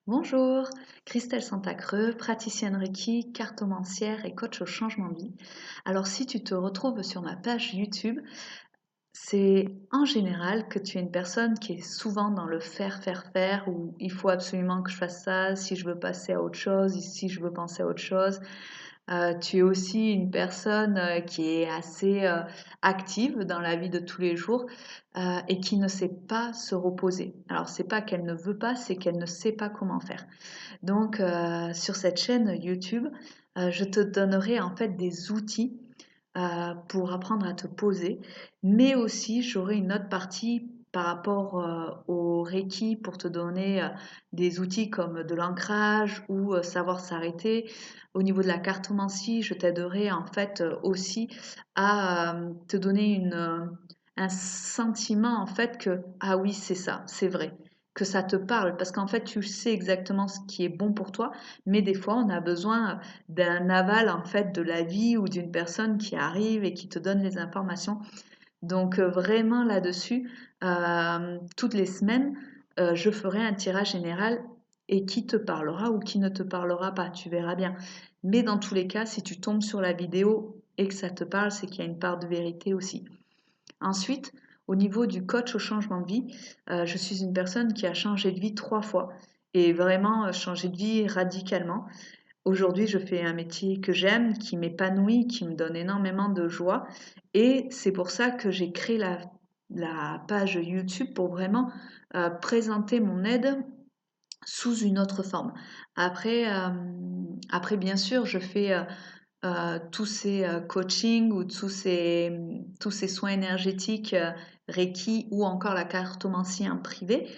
Bonjour, Christelle Santacreux, praticienne Reiki, cartomancière et coach au changement de vie. Alors si tu te retrouves sur ma page YouTube, c'est en général que tu es une personne qui est souvent dans le faire, faire, faire, où il faut absolument que je fasse ça, si je veux passer à autre chose, si je veux penser à autre chose. Tu es aussi une personne qui est assez active dans la vie de tous les jours et qui ne sait pas se reposer. Alors c'est pas qu'elle ne veut pas, c'est qu'elle ne sait pas comment faire. Donc, sur cette chaîne YouTube, je te donnerai en fait des outils pour apprendre à te poser, mais aussi j'aurai une autre partie par rapport au Reiki pour te donner des outils comme de l'ancrage ou savoir s'arrêter. Au niveau de la cartomancie, je t'aiderai en fait aussi à te donner un sentiment en fait que ah oui c'est ça, c'est vrai que ça te parle parce qu'en fait tu sais exactement ce qui est bon pour toi, mais des fois on a besoin d'un aval en fait de la vie ou d'une personne qui arrive et qui te donne les informations. Donc vraiment là-dessus, toutes les semaines, je ferai un tirage général et qui te parlera ou qui ne te parlera pas, tu verras bien. Mais dans tous les cas, si tu tombes sur la vidéo et que ça te parle, c'est qu'il y a une part de vérité aussi. Ensuite, au niveau du coach au changement de vie, je suis une personne qui a changé de vie 3 fois et vraiment changé de vie radicalement. Aujourd'hui, je fais un métier que j'aime, qui m'épanouit, qui me donne énormément de joie et c'est pour ça que j'ai créé la page YouTube pour vraiment présenter mon aide sous une autre forme. Après, après bien sûr, je fais tous ces coachings ou tous ces soins énergétiques Reiki ou encore la cartomancie en privé.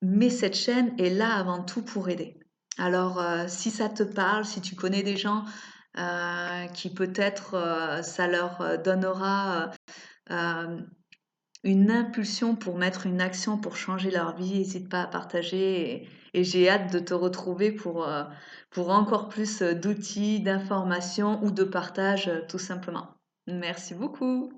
Mais cette chaîne est là avant tout pour aider. Alors, si ça te parle, si tu connais des gens qui peut-être ça leur donnera une impulsion pour mettre une action pour changer leur vie, n'hésite pas à partager et j'ai hâte de te retrouver pour encore plus d'outils, d'informations ou de partage tout simplement. Merci beaucoup.